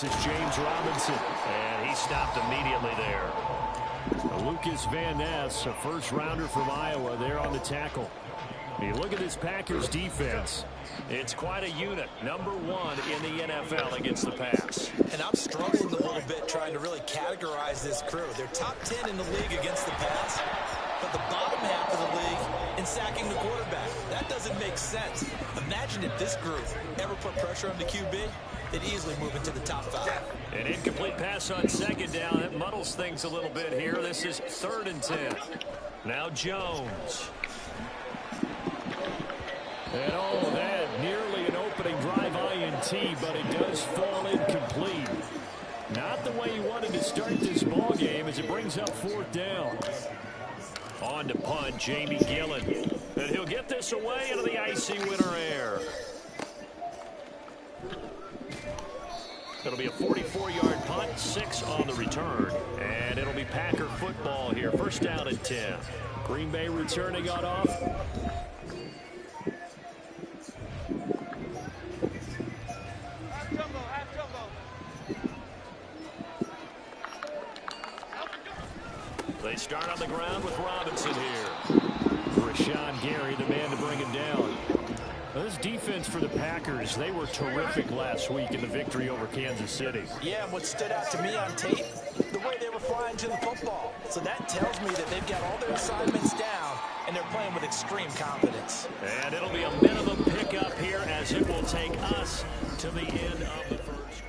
This is James Robinson. And he stopped immediately there. Lucas Van Ness, a first-rounder from Iowa, there on the tackle. You look at this Packers defense. It's quite a unit. #1 in the NFL against the pass. And I'm struggling a little bit trying to really categorize this crew. They're top 10 in the league against the pass, but the bottom half of the league in sacking the quarterback. That doesn't make sense. Imagine if this group ever put pressure on the QB, they'd easily move into the top 5. An incomplete pass on second down. That muddles things a little bit here. This is 3rd and 10. Now Jones. And all of that, nearly an opening drive INT, but it does fall incomplete. Not the way you wanted to start this ball game as it brings up 4th down. On to punt, Jamie Gillen. And he'll get this away into the icy winter air. It'll be a 44-yard punt, 6 on the return. And it'll be Packer football here. 1st down and 10. Green Bay returning on off. They start on the ground with Robinson here. Rashawn Gary, the man to bring him down. Well, this defense for the Packers, they were terrific last week in the victory over Kansas City. Yeah, and what stood out to me on tape, the way they were flying to the football. So that tells me that they've got all their assignments down, and they're playing with extreme confidence. And it'll be a minimum pickup here as it will take us to the end of the first.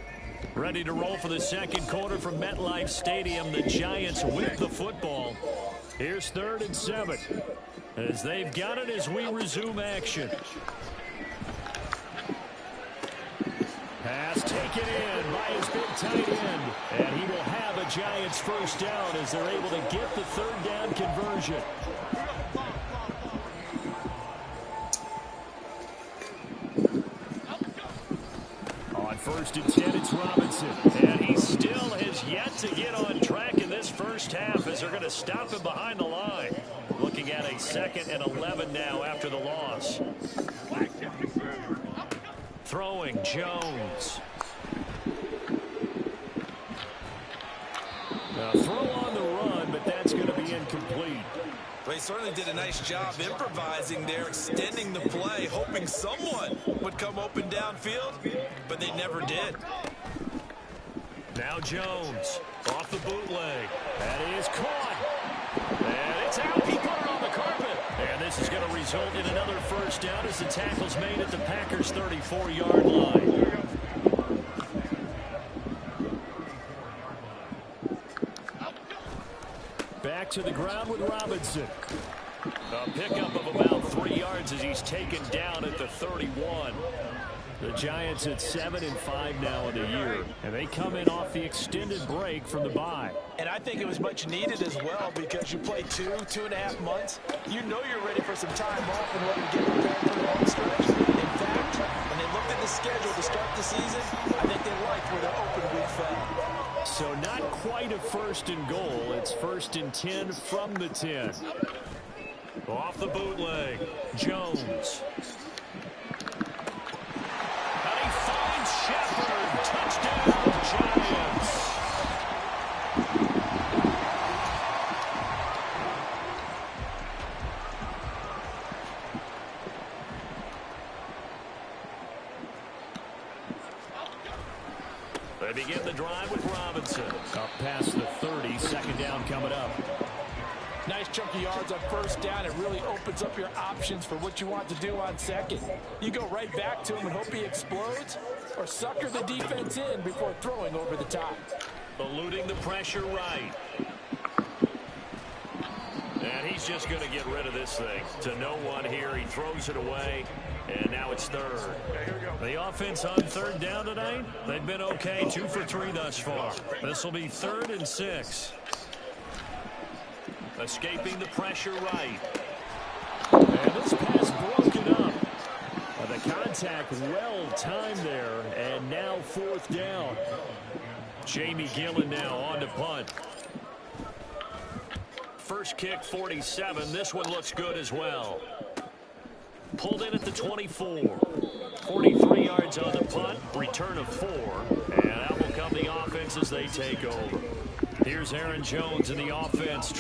Ready to roll for the second quarter from MetLife Stadium. The Giants with the football. Here's 3rd and 7 as they've got it as we resume action. Pass taken in by his big tight end. And he will have a Giants 1st down as they're able to get the 3rd down conversion. On 1st and 10, it's Robinson. And he still has yet to get on track in this first half as they're going to stop him behind the line. Looking at a 2nd and 11 now after the loss. Throwing Jones. A throw on the run, but that's going to be incomplete. They certainly did a nice job improvising there, extending the play, hoping someone would come open downfield, but they never did. Now Jones off the bootleg. That is caught. And it's out. He put it on the carpet. And this is going to result in another 1st down as the tackle's made at the Packers' 34-yard line. Back to the ground with Robinson. A pickup of about 3 yards as he's taken down at the 31. The Giants at 7-5 now in the year, and they come in off the extended break from the bye. And I think it was much needed as well because you play 2.5 months. You know you're ready for some time off and ready to get prepared for the home stretch. In fact, when they looked at the schedule to start the season, I think they liked where their open week fell. So not quite a 1st and goal. It's 1st and 10 from the 10. Off the bootleg, Jones. And he finds Shepard. Touchdown, Giants. They begin the drive with Robinson. Up past the 30, 2nd down coming up. Nice chunky yards on 1st down. It really opens up your options for what you want to do on 2nd. You go right back to him and hope he explodes, or sucker the defense in before throwing over the top. Eluding the pressure right. And he's just going to get rid of this thing. To no one here. He throws it away. And now it's 3rd. The offense on 3rd down tonight, they've been okay. 2 for 3 thus far. This will be 3rd and 6. Escaping the pressure right. And this pass broken up. The contact well timed there. And now 4th down. Jamie Gillen now on to punt. First kick, 47. This one looks good as well. Pulled in at the 24. 43 yards on the punt. Return of 4. And that will come the offense as they take over. Here's Aaron Jones in the offense.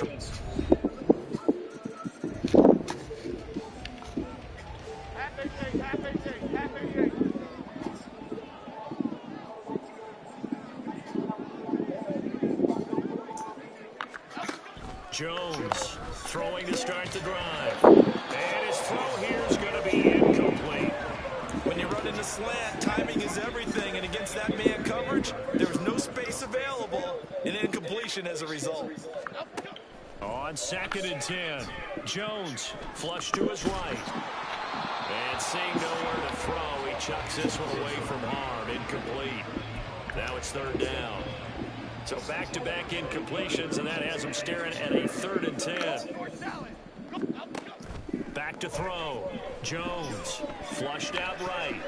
Jones throwing to start the drive. And his throw here is going to be incomplete. When you run in the slant, timing is everything. And against that man coverage, there's no space available. An incompletion as a result. On 2nd and 10, Jones flush to his right. And seeing nowhere to throw, he chucks this one away from harm. Incomplete. Now it's 3rd down. So back-to-back incompletions, and that has him staring at a 3rd and 10. Back to throw. Jones flushed out right.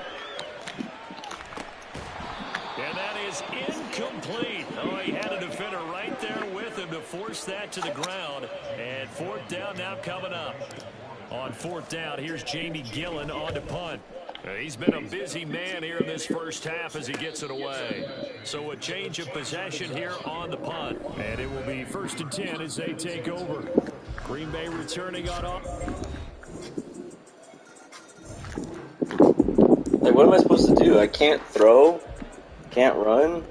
And that is incomplete. Oh, he had a defender right there with him to force that to the ground. And 4th down now coming up. On 4th down, here's Jamie Gillen on to punt. He's been a busy man here in this first half as he gets it away. So a change of possession here on the punt. And it will be 1st and 10 as they take over. Green Bay returning on off. Like, what am I supposed to do? I can't throw? Can't run?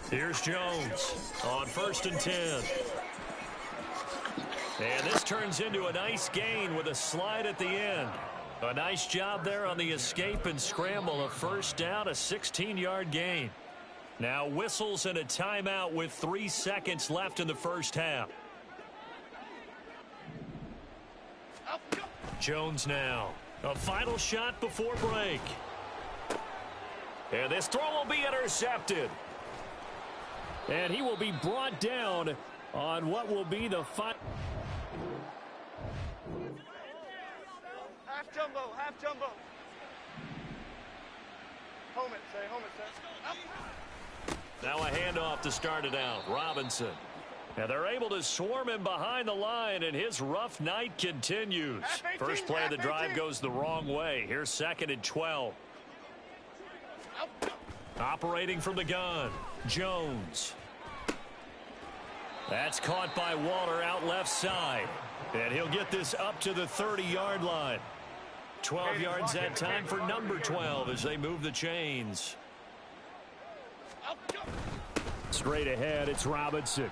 Here's Jones on 1st and 10. And this turns into a nice gain with a slide at the end. A nice job there on the escape and scramble. A 1st down, a 16-yard gain. Now whistles and a timeout with 3 seconds left in the first half. Jones now. A final shot before break. And this throw will be intercepted. And he will be brought down on what will be the final. Half jumbo. Home it, say. Now a handoff to start it out. Robinson. And they're able to swarm him behind the line, and his rough night continues. First play of the drive goes the wrong way. Here's 2nd and 12. Operating from the gun. Jones. That's caught by Waller out left side. And he'll get this up to the 30-yard line. 12 yards that time for number 12 as they move the chains. Straight ahead, it's Robinson.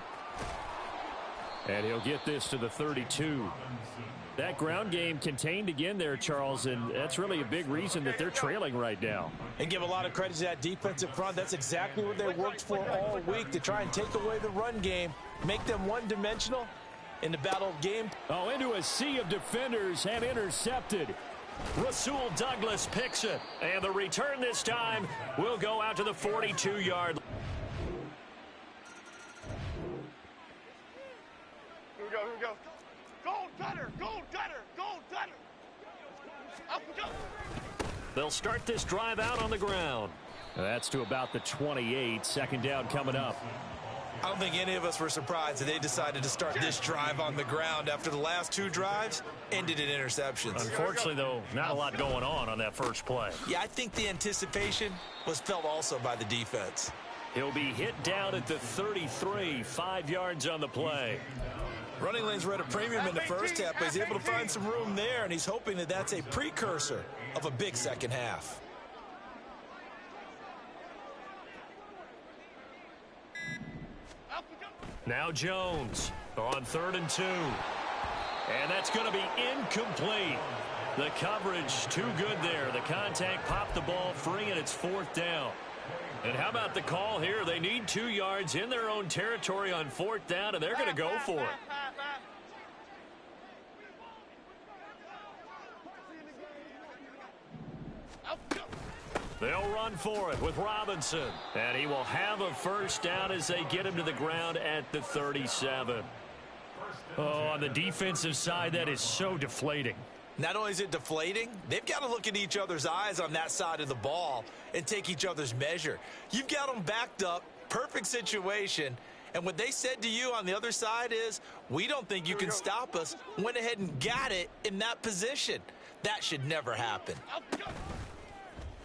And he'll get this to the 32. That ground game contained again there, Charles, and that's really a big reason that they're trailing right now. And give a lot of credit to that defensive front. That's exactly what they worked for all week, to try and take away the run game, make them one-dimensional in the battle game. Oh, into a sea of defenders and intercepted. Rasul Douglas picks it. And the return this time will go out to the 42-yard line. Here we go. Gold gutter. Up we go. They'll start this drive out on the ground. That's to about the 28. 2nd down coming up. I don't think any of us were surprised that they decided to start this drive on the ground after the last 2 drives ended in interceptions. Unfortunately, though, not a lot going on that first play. Yeah, I think the anticipation was felt also by the defense. He'll be hit down at the 33, 5 yards on the play. Running lanes were at a premium in the first half, but he's able to find some room there, and he's hoping that that's a precursor of a big second half. Now Jones on 3rd and 2. And that's going to be incomplete. The coverage too good there. The contact popped the ball free, and it's 4th down. And how about the call here? They need 2 yards in their own territory on 4th down, and they're going to go for it. They'll run for it with Robinson. And he will have a 1st down as they get him to the ground at the 37. Oh, on the defensive side, that is so deflating. Not only is it deflating, they've got to look in each other's eyes on that side of the ball and take each other's measure. You've got them backed up, perfect situation, and what they said to you on the other side is, we don't think you can stop us. Went ahead and got it in that position. That should never happen.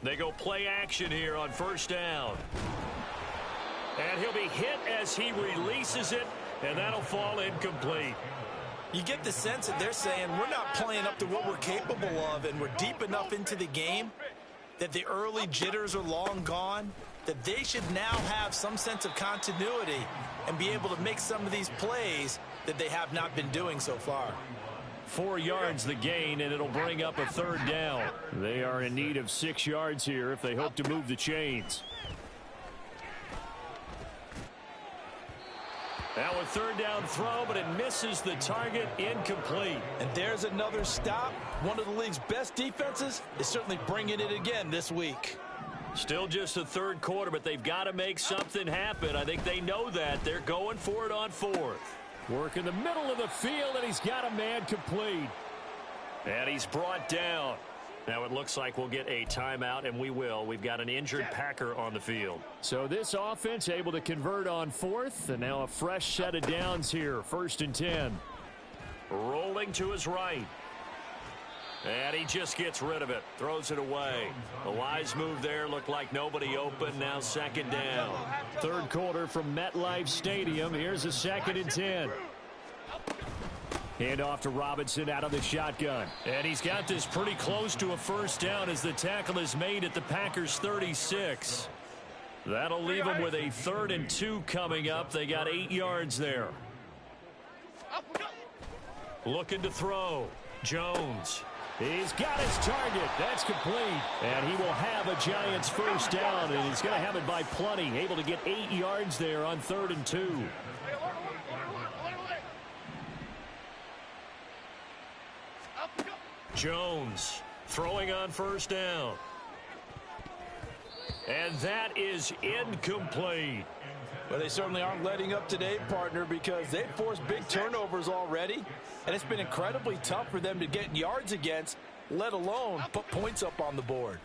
They go play action here on first down. And he'll be hit as he releases it, and that'll fall incomplete. You get the sense that they're saying we're not playing up to what we're capable of, and we're deep enough into the game that the early jitters are long gone, that they should now have some sense of continuity and be able to make some of these plays that they have not been doing so far. 4 yards the gain, and it'll bring up a third down. They are in need of 6 yards here if they hope to move the chains. Now a third down throw, but it misses the target, incomplete. And there's another stop. One of the league's best defenses is certainly bringing it again this week. Still just a third quarter, but they've got to make something happen. I think they know that. They're going for it on fourth. Work in the middle of the field, and he's got a man complete. And he's brought down. Now it looks like we'll get a timeout, and we will. We've got an injured Packer on the field. So this offense able to convert on fourth, and now a fresh set of downs here, 1st and 10. Rolling to his right. And he just gets rid of it. Throws it away. The wise move there. Looked like nobody open. Now 2nd down. Third quarter from MetLife Stadium. Here's a 2nd and 10. Hand off to Robinson out of the shotgun. And he's got this pretty close to a first down as the tackle is made at the Packers' 36. That'll leave them with a 3rd and 2 coming up. They got 8 yards there. Looking to throw. Jones. He's got his target. That's complete. And he will have a Giants first down, and he's going to have it by plenty. Able to get 8 yards there on 3rd and 2. Jones throwing on first down. And that is incomplete. Well, they certainly aren't letting up today, partner, because they've forced big turnovers already, and it's been incredibly tough for them to get yards against, let alone put points up on the board.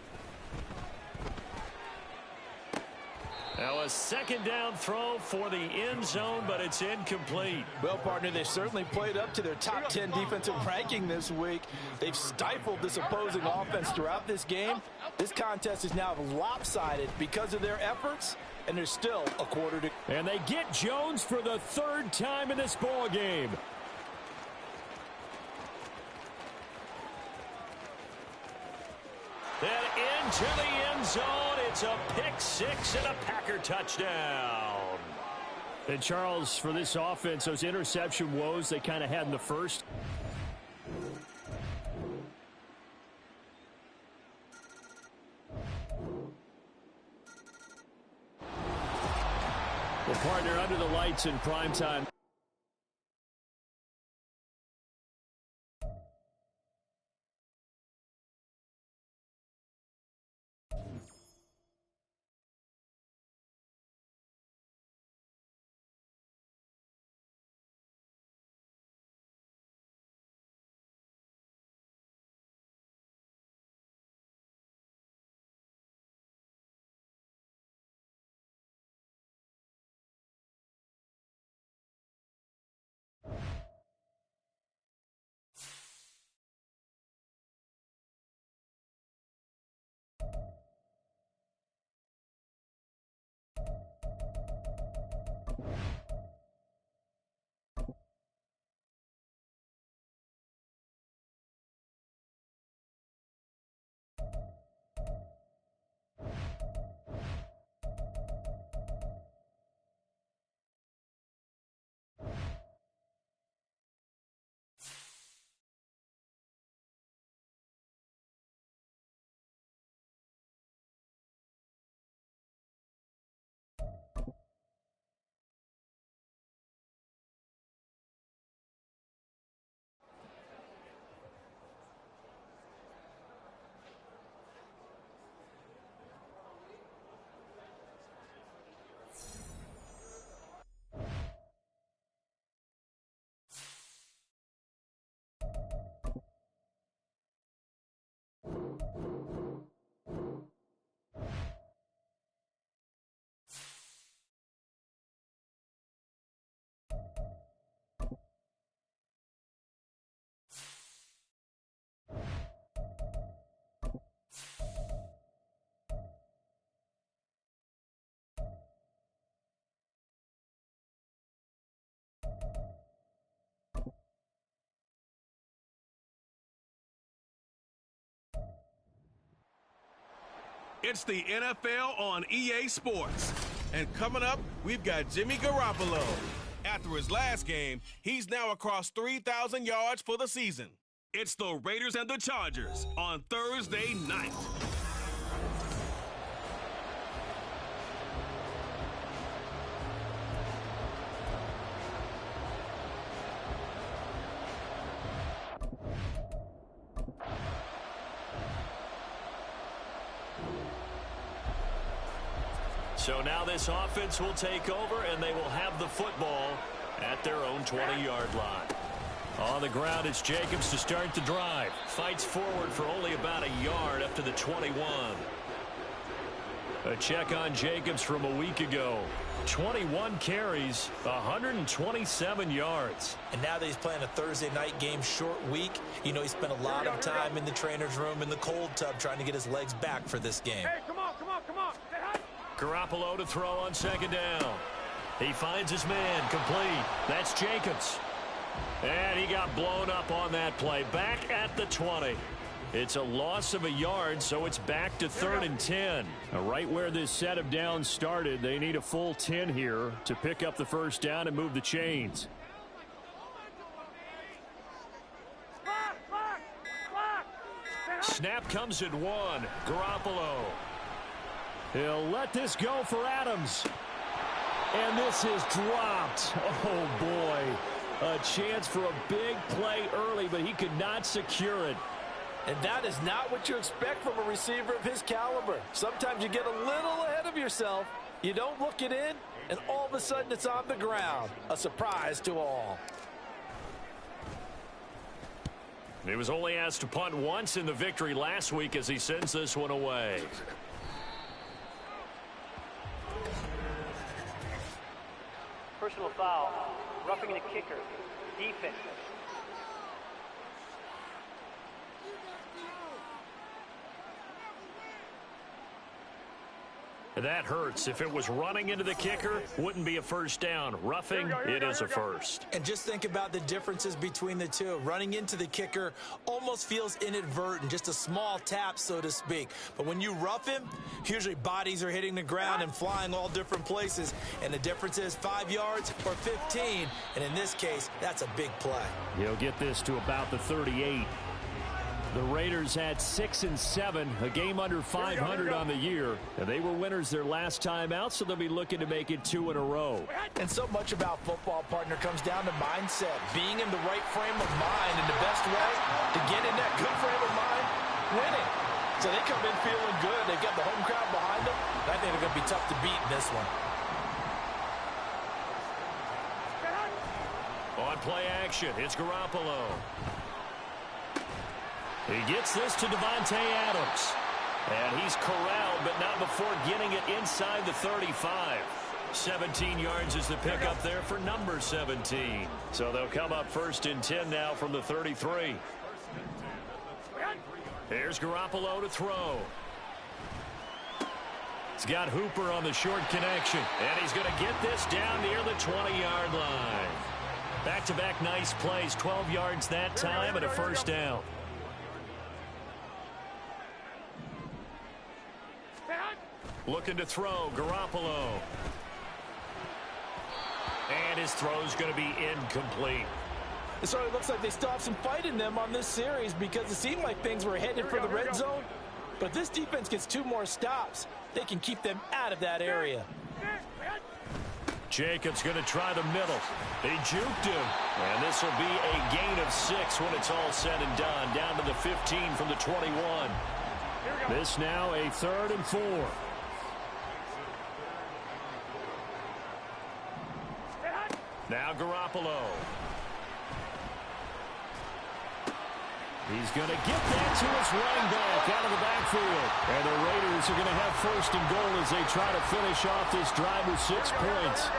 Now a 2nd down throw for the end zone, but it's incomplete. Well, partner, they certainly played up to their top 10 defensive ranking this week. They've stifled this opposing offense throughout this game. This contest is now lopsided because of their efforts, and there's still a quarter to. And they get Jones for the 3rd time in this ball game. Then into the end zone. It's a pick six and a Packer touchdown. And Charles, for this offense, those interception woes they kind of had in the first. Well, partner, under the lights in primetime. It's the NFL on EA Sports. And coming up, we've got Jimmy Garoppolo. After his last game, he's now across 3,000 yards for the season. It's the Raiders and the Chargers on Thursday night. So now this offense will take over, and they will have the football at their own 20-yard line. On the ground, it's Jacobs to start the drive. Fights forward for only about a yard up to the 21. A check on Jacobs from a week ago. 21 carries, 127 yards. And now that he's playing a Thursday night game, short week, you know he spent a lot of time in the trainer's room in the cold tub trying to get his legs back for this game. Hey, come on, come on, come on. Stay high. Garoppolo to throw on second down. He finds his man, complete. That's Jacobs. And he got blown up on that play. Back at the 20. It's a loss of a yard, so it's back to 3rd and 10. Right where this set of downs started, they need a full 10 here to pick up the first down and move the chains. Snap comes at 1. Garoppolo. He'll let this go for Adams. And this is dropped. Oh, boy. A chance for a big play early, but he could not secure it. And that is not what you expect from a receiver of his caliber. Sometimes you get a little ahead of yourself. You don't look it in, and all of a sudden it's on the ground. A surprise to all. He was only asked to punt once in the victory last week as he sends this one away. Personal foul, roughing the kicker, defense. That hurts. If it was running into the kicker, wouldn't be a first down. Roughing, it is a first. And just think about the differences between the two. Running into the kicker almost feels inadvertent, just a small tap, so to speak. But when you rough him, usually bodies are hitting the ground and flying all different places. And the difference is 5 yards or 15. And in this case, that's a big play. He'll get this to about the 38. The Raiders had 6 and 7, a game under 500 on the year. And they were winners their last time out, so they'll be looking to make it 2 in a row. And so much about football, partner, comes down to mindset. Being in the right frame of mind, and the best way to get in that good frame of mind, winning. So they come in feeling good. They've got the home crowd behind them. I think they're going to be tough to beat in this one. On play action, it's Garoppolo. He gets this to Davante Adams. And he's corralled, but not before getting it inside the 35. 17 yards is the pickup there for number 17. So they'll come up 1st and 10 now from the 33. Here's Garoppolo to throw. He's got Hooper on the short connection. And he's going to get this down near the 20-yard line. Back-to-back nice plays. 12 yards that time and a first down. Looking to throw, Garoppolo. And his throw's going to be incomplete. It sort of looks like they still have some fight in them on this series because it seemed like things were headed for the red zone. But if this defense gets 2 more stops, they can keep them out of that area. Jacobs going to try the middle. He juked him. And this will be a gain of 6 when it's all said and done. Down to the 15 from the 21. This now a 3rd and 4. Now Garoppolo. He's going to get that to his running back out of the backfield. And the Raiders are going to have 1st and goal as they try to finish off this drive with 6 points.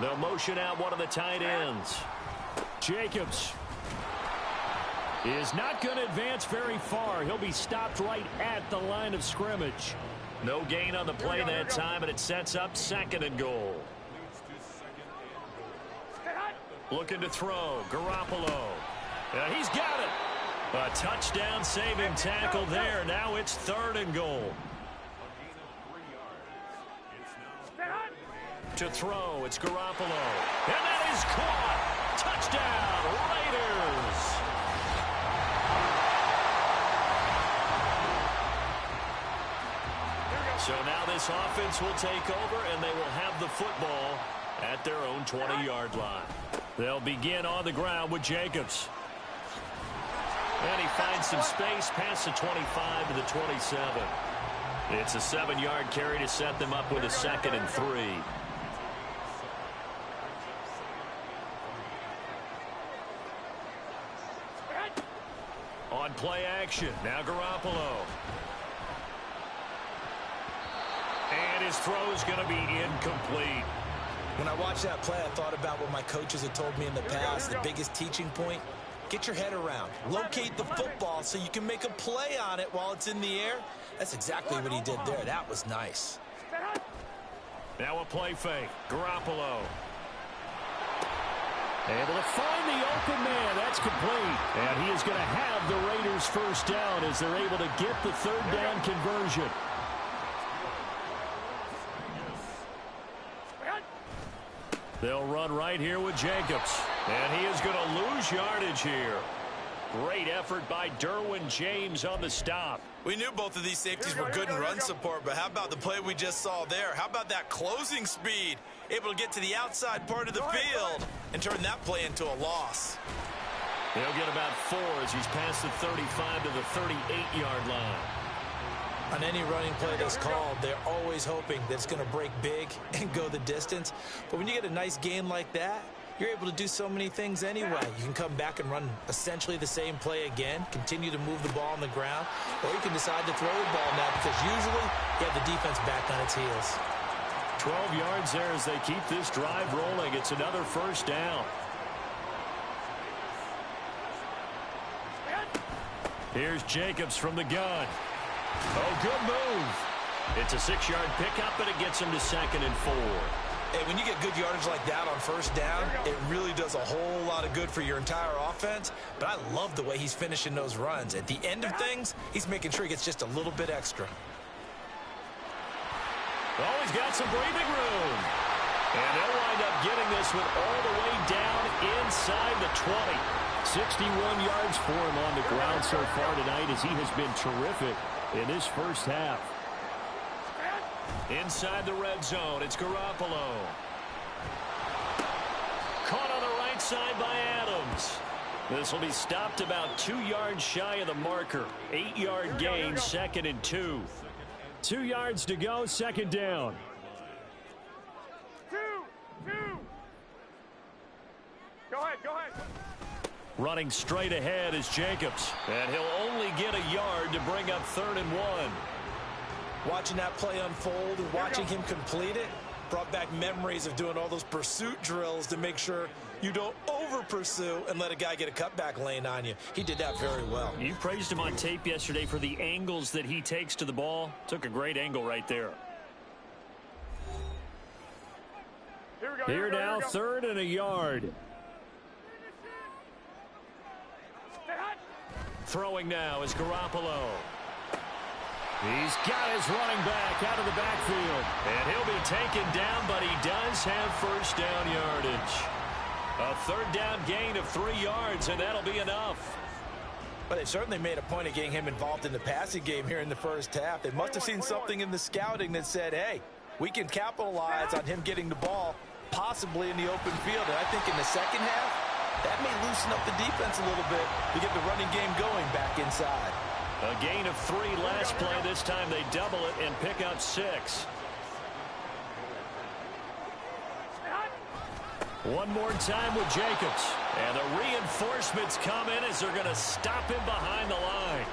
They'll motion out one of the tight ends. Jacobs is not going to advance very far. He'll be stopped right at the line of scrimmage. No gain on the play that time, and it sets up 2nd and goal. Looking to throw, Garoppolo. He's got it. A touchdown saving tackle there. Now it's 3rd and goal. To throw, it's Garoppolo. And that is caught. Touchdown, Raiders. So now this offense will take over, and they will have the football at their own 20-yard line. They'll begin on the ground with Jacobs. And he finds some space past the 25 to the 27. It's a 7-yard carry to set them up with a 2nd and 3. On play action, now Garoppolo. And his throw's going to be incomplete. When I watched that play, I thought about what my coaches had told me in the past. The biggest teaching point, get your head around. Locate the football so you can make a play on it while it's in the air. That's exactly what he did there. That was nice. Now a play fake. Garoppolo. Able to find the open man. That's complete. And he is going to have the Raiders first down as they're able to get the 3rd down conversion. They'll run right here with Jacobs. And he is going to lose yardage here. Great effort by Derwin James on the stop. We knew both of these safeties were good in run support, but how about the play we just saw there? How about that closing speed? Able to get to the outside part of the field and turn that play into a loss. He'll get about 4 as he's past the 35 to the 38-yard line. On any running play that's called, they're always hoping that it's going to break big and go the distance. But when you get a nice gain like that, you're able to do so many things anyway. You can come back and run essentially the same play again, continue to move the ball on the ground, or you can decide to throw the ball now because usually you have the defense back on its heels. 12 yards there as they keep this drive rolling. It's another first down. Here's Jacobs from the gun. Oh, good move. It's a 6-yard pickup, and it gets him to 2nd and 4. Hey, when you get good yardage like that on first down, it really does a whole lot of good for your entire offense. But I love the way he's finishing those runs. At the end of things, he's making sure he gets just a little bit extra. Oh, he's got some breathing room. And they'll wind up getting this one all the way down inside the 20. 61 yards for him on the ground so far tonight as he has been terrific in this first half. Inside the red zone, it's Garoppolo. Caught on the right side by Adams. This will be stopped about 2 yards shy of the marker. 8-yard gain, 2nd and 2. 2 yards to go, 2nd down. Two. Go ahead. Running straight ahead is Jacobs. And he'll only get a yard to bring up 3rd and 1. Watching that play unfold and watching him complete it brought back memories of doing all those pursuit drills to make sure you don't over-pursue and let a guy get a cutback lane on you. He did that very well. You praised him on tape yesterday for the angles that he takes to the ball. Took a great angle right there. Here now, 3rd and a yard. Throwing now is Garoppolo. He's got his running back out of the backfield. And he'll be taken down, but he does have first down yardage. A 3rd down gain of 3 yards, and that'll be enough. But they've certainly made a point of getting him involved in the passing game here in the first half. They must have seen something in the scouting that said, hey, we can capitalize on him getting the ball possibly in the open field. And I think in the second half, that may loosen up the defense a little bit to get the running game going back inside. A gain of 3 last play. This time they double it and pick up 6. One more time with Jacobs. And the reinforcements come in as they're going to stop him behind the line.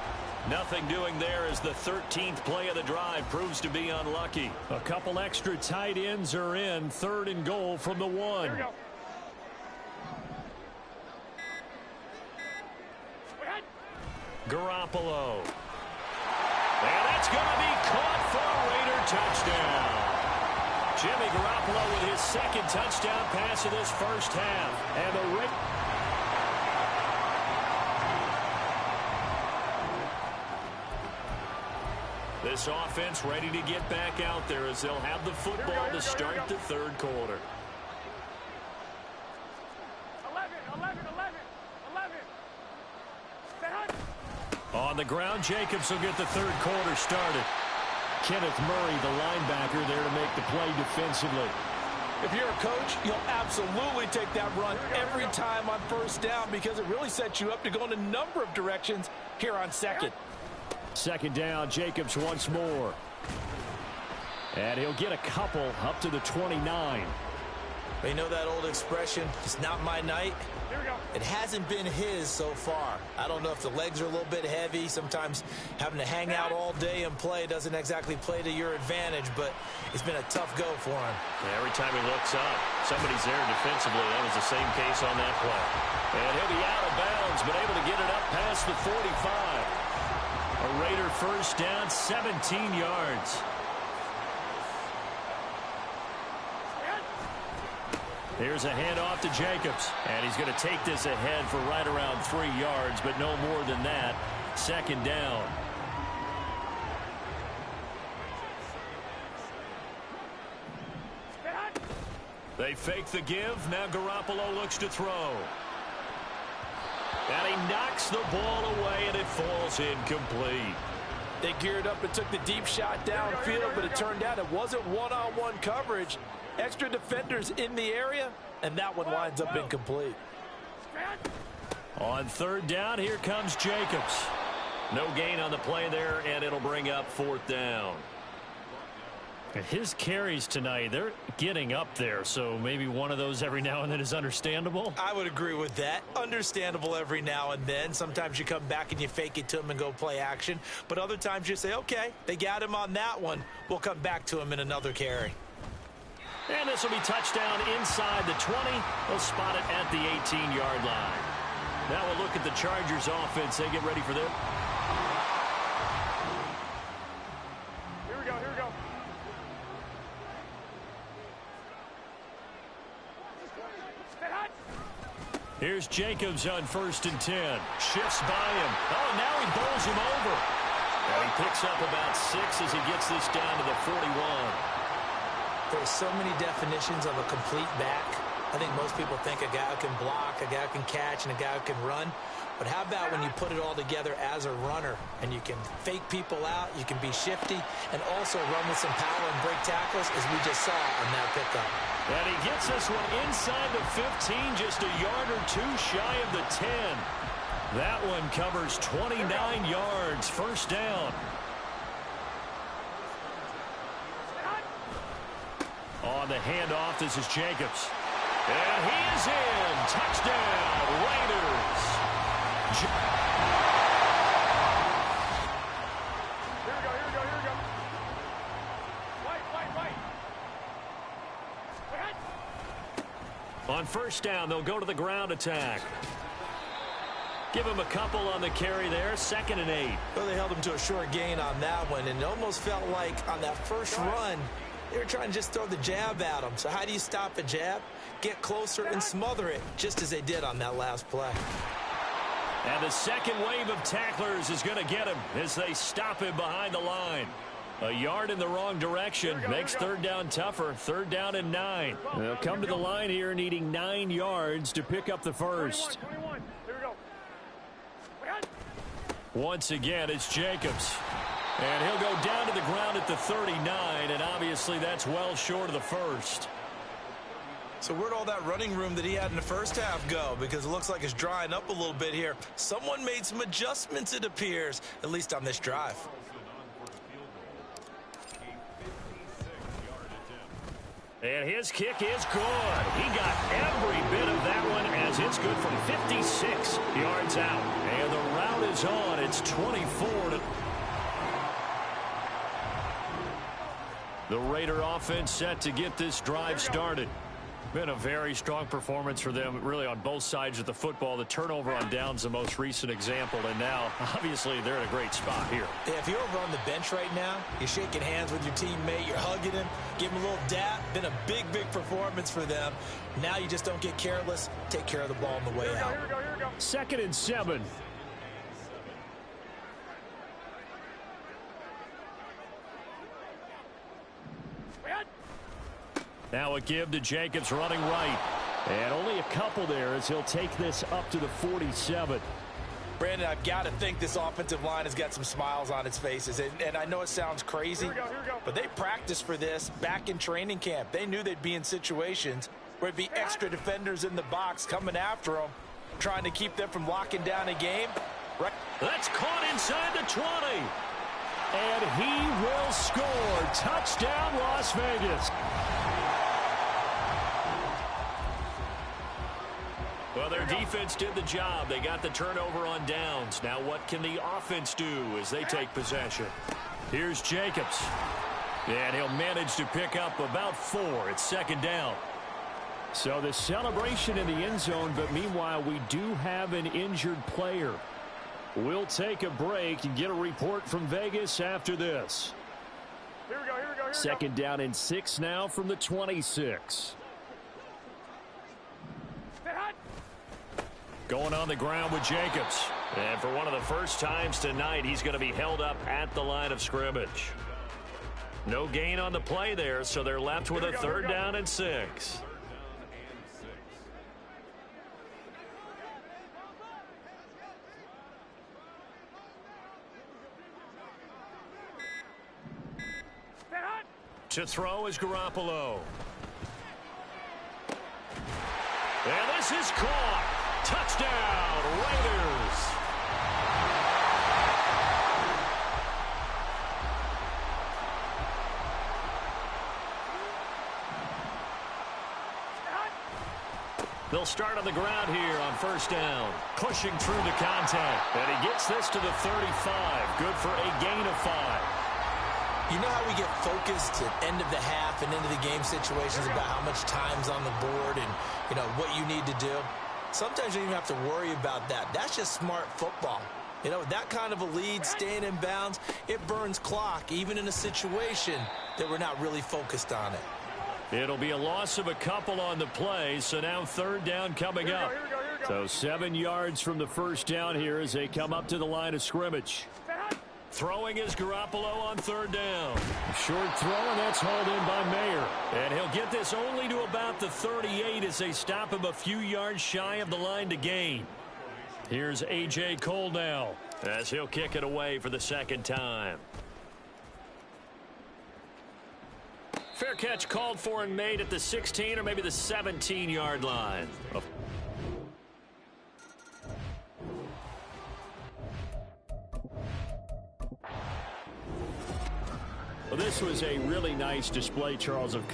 Nothing doing there as the 13th play of the drive proves to be unlucky. A couple extra tight ends are in. 3rd and goal from the 1. Garoppolo. And that's going to be caught for a Raider touchdown. Jimmy Garoppolo with his 2nd touchdown pass of this first half. And the This offense ready to get back out there as they'll have the football to start the third quarter. 11. On the ground, Jacobs will get the third quarter started. Kenneth Murray, the linebacker, there to make the play defensively. If you're a coach, you'll absolutely take that run every time on first down because it really sets you up to go in a number of directions here on second. Second down, Jacobs once more. And he'll get a couple up to the 29. You know that old expression, it's not my night? Here we go. It hasn't been his so far. I don't know if the legs are a little bit heavy. Sometimes having to hang out all day and play doesn't exactly play to your advantage, but it's been a tough go for him. Yeah, every time he looks up, somebody's there defensively. That was the same case on that play. And he'll be out of bounds, but able to get it up past the 45. A Raider first down, 17 yards. Here's a handoff to Jacobs. And he's going to take this ahead for right around 3 yards, but no more than that. Second down. They fake the give. Now Garoppolo looks to throw. And he knocks the ball away, and it falls incomplete. They geared up and took the deep shot downfield, but it turned out it wasn't one-on-one coverage. Extra defenders in the area, and that one winds up incomplete. On third down, here comes Jacobs. No gain on the play there, and it'll bring up fourth down. His carries tonight, they're getting up there, so maybe one of those every now and then is understandable. I would agree with that. Understandable every now and then. Sometimes you come back and you fake it to him and go play action. But other times you say, okay, they got him on that one. We'll come back to him in another carry. And this will be touchdown inside the 20. They'll spot it at the 18-yard line. Now we'll look at the Chargers offense. They get ready for this. Here we go. Here's Jacobs on 1st and 10. Shifts by him. Oh, now he bowls him over. And he picks up about 6 as he gets this down to the 41. There's so many definitions of a complete back. I think most people think a guy who can block, a guy who can catch, and a guy who can run. But how about when you put it all together as a runner and you can fake people out, you can be shifty, and also run with some power and break tackles, as we just saw on that pickup. And he gets this one inside the 15, just a yard or two shy of the 10. That one covers 29 yards, first down. On the handoff, this is Jacobs. And he is in. Touchdown, Raiders. Here we go. Right. On first down, they'll go to the ground attack. Give him a couple on the carry there, 2nd and 8. Well, they held him to a short gain on that one, and it almost felt like on that first run, they were trying to just throw the jab at him. So how do you stop a jab? Get closer and smother it, just as they did on that last play. And the second wave of tacklers is going to get him as they stop him behind the line. A yard in the wrong direction makes third down tougher. 3rd down and 9. They'll come to the line here needing 9 yards to pick up the first. 21. Here we go. Once again, it's Jacobs. And he'll go down to the ground at the 39, and obviously that's well short of the first. So where'd all that running room that he had in the first half go? Because it looks like it's drying up a little bit here. Someone made some adjustments, it appears, at least on this drive. And his kick is good. He got every bit of that one as it's good from 56 yards out. And the route is on. It's 24 to... The Raider offense set to get this drive started. Been a very strong performance for them, really, on both sides of the football. The turnover on downs, the most recent example, and now, obviously, they're in a great spot here. Yeah, if you're over on the bench right now, you're shaking hands with your teammate, you're hugging him, give him a little dap. Been a big performance for them. Now you just don't get careless. Take care of the ball on the way out. Here we go. 2nd and 7. Now a give to Jacobs running right. And only a couple there as he'll take this up to the 47. Brandon, I've got to think this offensive line has got some smiles on its faces. And I know it sounds crazy, Here we go. but they practiced for this back in training camp. They knew they'd be in situations where it'd be extra defenders in the box coming after them, trying to keep them from locking down a game. Right. That's caught inside the 20. And he will score. Touchdown, Las Vegas. Well, their defense did the job. They got the turnover on downs. Now what can the offense do as they take possession? Here's Jacobs. And he'll manage to pick up about 4. It's second down. So the celebration in the end zone, but meanwhile we do have an injured player. We'll take a break and get a report from Vegas after this. Here we go. Second down and 6 now from the 26. Going on the ground with Jacobs. And for one of the first times tonight, he's going to be held up at the line of scrimmage. No gain on the play there, so they're left with a third down and 6. To throw is Garoppolo. And this is caught. Touchdown, Raiders. They'll start on the ground here on first down. Pushing through the contact. And he gets this to the 35. Good for a gain of 5. You know how we get focused at end of the half and into the game situations about how much time's on the board and, you know, what you need to do? Sometimes you don't even have to worry about that. That's just smart football. You know, that kind of a lead, staying in bounds, it burns clock, even in a situation that we're not really focused on it. It'll be a loss of a couple on the play, so now third down coming up. So 7 yards from the first down here as they come up to the line of scrimmage. Throwing is Garoppolo on third down. Short throw, and that's hauled in by Mayer. And he'll get this only to about the 38 as they stop him a few yards shy of the line to gain. Here's A.J. Cole now as he'll kick it away for the second time. Fair catch called for and made at the 16 or maybe the 17-yard line. Well, this was a really nice display, Charles, of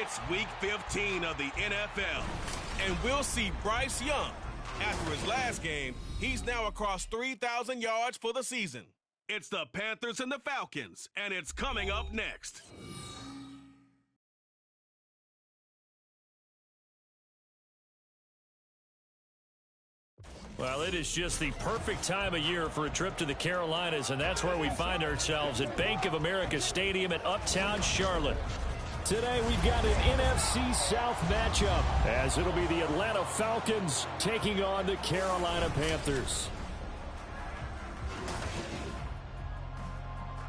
It's Week 15 of the NFL, and we'll see Bryce Young. After his last game, he's now across 3,000 yards for the season. It's the Panthers and the Falcons, and it's coming up next. Well, it is just the perfect time of year for a trip to the Carolinas, and that's where we find ourselves at Bank of America Stadium at Uptown Charlotte. Today we've got an NFC South matchup, as it'll be the Atlanta Falcons taking on the Carolina Panthers.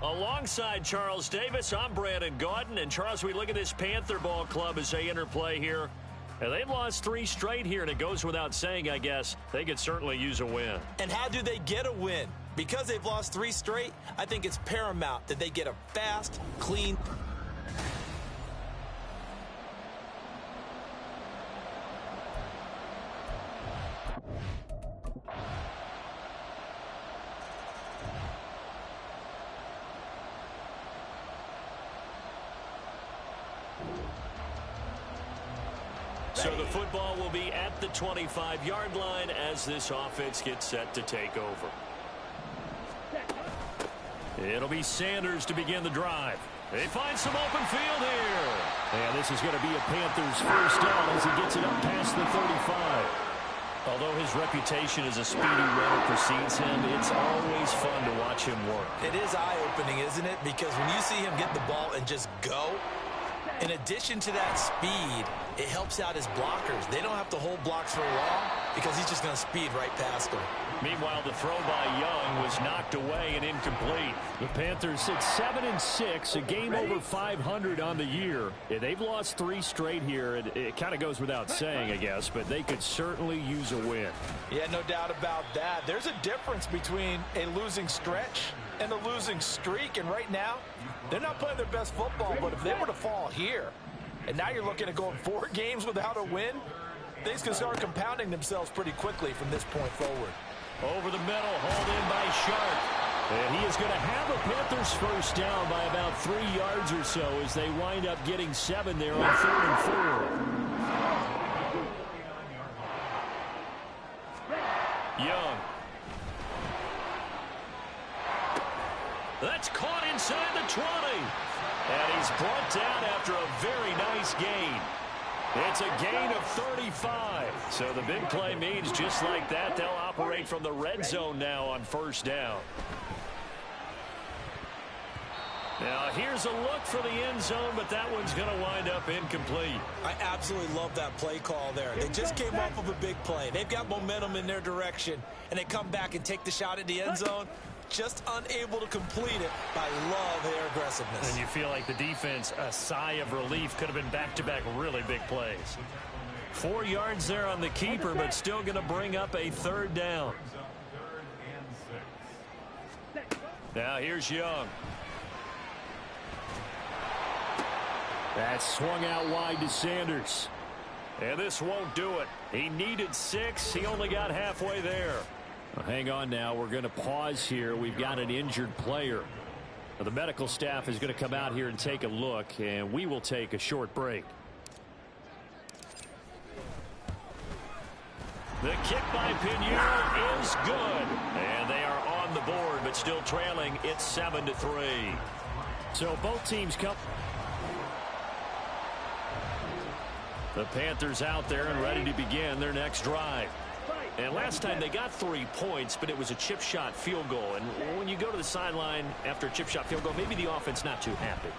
Alongside Charles Davis, I'm Brandon Gaudin. And Charles, we look at this Panther ball club as they interplay here. And they've lost 3 straight here, and it goes without saying, I guess, they could certainly use a win. And how do they get a win? Because they've lost 3 straight, I think it's paramount that they get a fast, clean... So the football will be at the 25-yard line as this offense gets set to take over. It'll be Sanders to begin the drive. They find some open field here. And this is going to be a Panthers first down as he gets it up past the 35. Although his reputation as a speedy runner precedes him, it's always fun to watch him work. It is eye-opening, isn't it? Because when you see him get the ball and just go, in addition to that speed, it helps out his blockers. They don't have to hold blocks for long because he's just going to speed right past them. Meanwhile, the throw by Young was knocked away and incomplete. The Panthers sit 7-6, a game over 500 on the year. Yeah, they've lost 3 straight here. It kind of goes without saying, I guess, but they could certainly use a win. Yeah, no doubt about that. There's a difference between a losing stretch and a losing streak, and right now, they're not playing their best football, but if they were to fall here, and now you're looking at going 4 games without a win, things can start compounding themselves pretty quickly from this point forward. Over the middle, hauled in by Sharp. And he is going to have a Panthers first down by about 3 yards or so as they wind up getting 7 there on 3rd and 4. Young. That's caught inside the 20. And he's brought down after a very nice gain. It's a gain of 35. So the big play means just like that, they'll operate from the red zone now on first down. Now here's a look for the end zone, but that one's going to wind up incomplete. I absolutely love that play call there. They just came off of a big play. They've got momentum in their direction, and they come back and take the shot at the end zone. Just unable to complete it, but I love their aggressiveness. And you feel like the defense, a sigh of relief, could have been back-to-back really big plays. 4 yards there on the keeper, but still going to bring up a 3rd down. Now here's Young. That's swung out wide to Sanders. And this won't do it. He needed 6. He only got halfway there. Well, hang on now. We're going to pause here. We've got an injured player. Now, the medical staff is going to come out here and take a look, and we will take a short break. The kick by Pinheiro is good. And they are on the board, but still trailing. It's 7-3. So both teams come. The Panthers out there and ready to begin their next drive. And last time they got 3 points, but it was a chip shot field goal. And when you go to the sideline after a chip shot field goal, maybe the offense not too happy.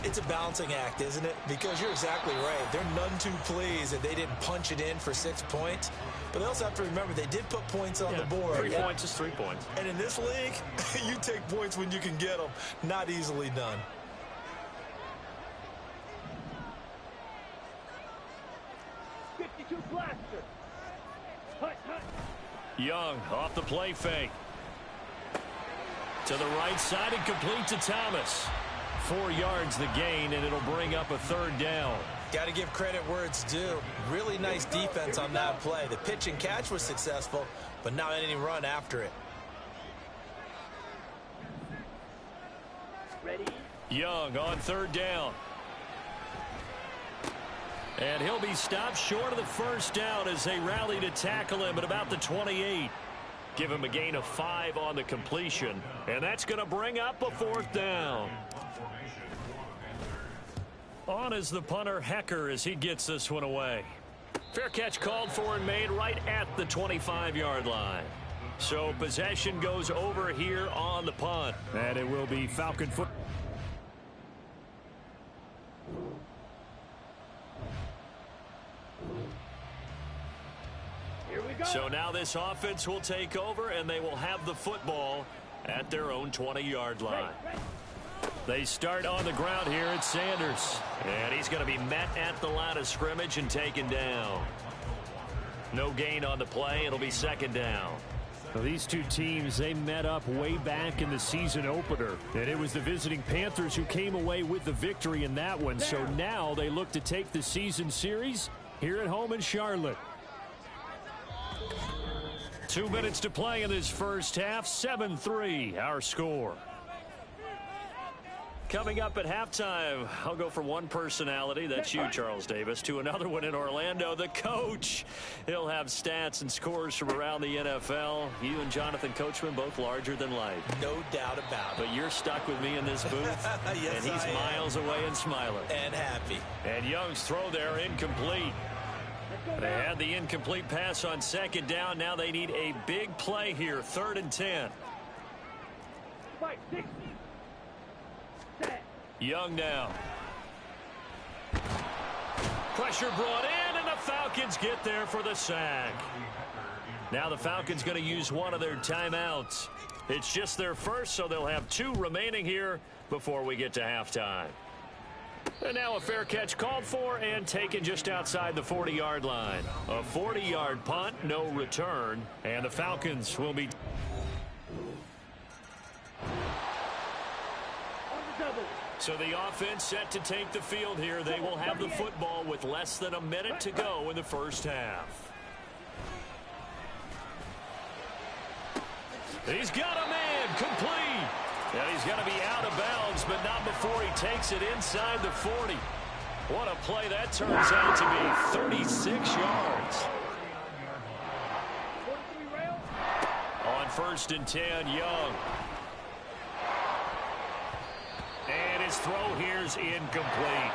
It's a balancing act, isn't it? Because you're exactly right. They're none too pleased that they didn't punch it in for 6 points. But they also have to remember they did put points on the board. 3 points is 3 points. And in this league, you take points when you can get them. Not easily done. Young off the play fake. To the right side and complete to Thomas. 4 yards the gain, and it'll bring up a 3rd down. Got to give credit where it's due. Really nice defense on that play. The pitch and catch was successful, but not any run after it. Ready? Young on 3rd down. And he'll be stopped short of the first down as they rally to tackle him at about the 28. Give him a gain of 5 on the completion. And that's going to bring up a 4th down. On is the punter, Hecker, as he gets this one away. Fair catch called for and made right at the 25-yard line. So possession goes over here on the punt. And it will be Falcon foot. So now this offense will take over, and they will have the football at their own 20-yard line. They start on the ground here at Sanders. And he's going to be met at the line of scrimmage and taken down. No gain on the play. It'll be 2nd down. Well, these two teams, they met up way back in the season opener. And it was the visiting Panthers who came away with the victory in that one. So now they look to take the season series here at home in Charlotte. 2 minutes to play in this first half. 7-3 our score. Coming up at halftime, I'll go from one personality, that's you, Charles Davis, to another one in Orlando, the coach. He'll have stats and scores from around the NFL. You and Jonathan Coachman, both larger than life. No doubt about it. But you're stuck with me in this booth, Yes, and he's miles away and smiling. And happy. And Young's throw there incomplete. They had the incomplete pass on 2nd down. Now they need a big play here, 3rd and 10. Young now. Pressure brought in, and the Falcons get there for the sack. Now the Falcons going to use one of their timeouts. It's just their first, so they'll have 2 remaining here before we get to halftime. And now a fair catch called for and taken just outside the 40-yard line. A 40-yard punt, no return, and the Falcons will be... So the offense set to take the field here. They will have the football with less than a minute to go in the first half. He's got a man complete. And he's going to be out of bounds, but not before he takes it inside the 40. What a play that turns out to be. 36 yards. On 1st and 10, Young. And his throw here's incomplete.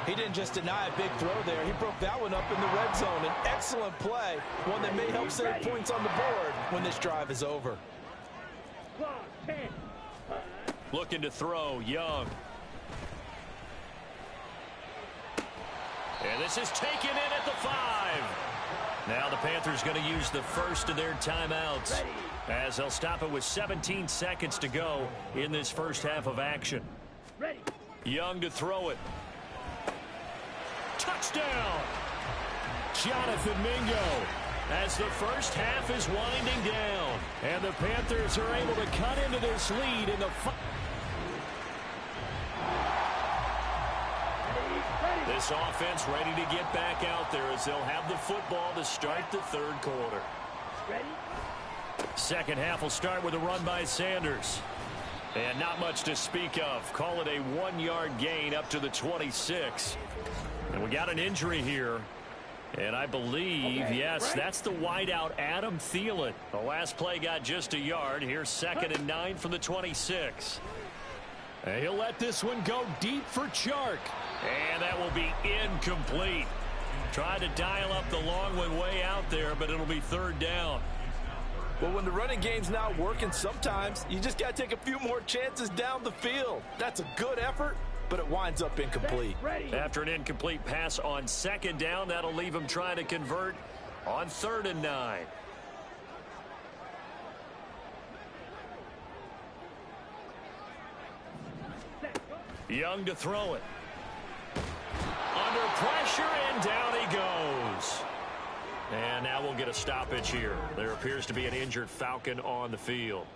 He didn't just deny a big throw there. He broke that one up in the red zone. An excellent play, one that may help save points on the board when this drive is over. Looking to throw, Young. And this is taken in at the 5. Now the Panthers going to use the first of their timeouts as they'll stop it with 17 seconds to go in this first half of action. Young to throw it. Touchdown! Jonathan Mingo, as the first half is winding down. And the Panthers are able to cut into this lead in the... This offense ready to get back out there as they'll have the football to start the 3rd quarter. Second half will start with a run by Sanders. And not much to speak of. Call it a 1-yard gain up to the 26. And we got an injury here. And I believe, yes, that's the wideout, Adam Thielen. The last play got just a yard. Here's 2nd and 9 from the 26. And he'll let this one go deep for Chark. And that will be incomplete. Tried to dial up the long one way out there, but it'll be 3rd down. Well, when the running game's not working, sometimes you just got to take a few more chances down the field. That's a good effort, but it winds up incomplete. After an incomplete pass on 2nd down, that'll leave him trying to convert on 3rd and 9. Young to throw it. Under pressure, and down he goes. And now we'll get a stoppage here. There appears to be an injured Falcon on the field.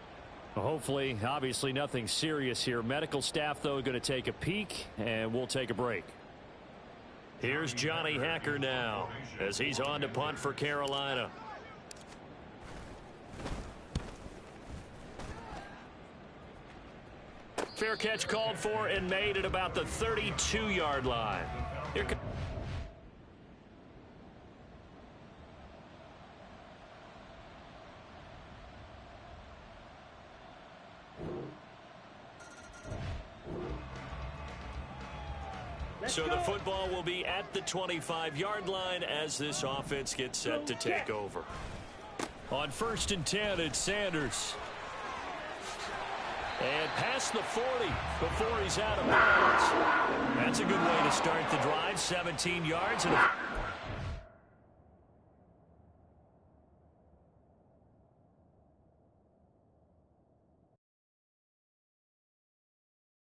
Well, hopefully, obviously nothing serious here. Medical staff, though, going to take a peek, and we'll take a break. Here's Johnny Hecker now as he's on to punt for Carolina. Fair catch called for and made at about the 32-yard line. Here So the football will be at the 25-yard line as this offense gets set to take over. On 1st and 10, it's Sanders. And past the 40 before he's out of bounds. That's a good way to start the drive. 17 yards and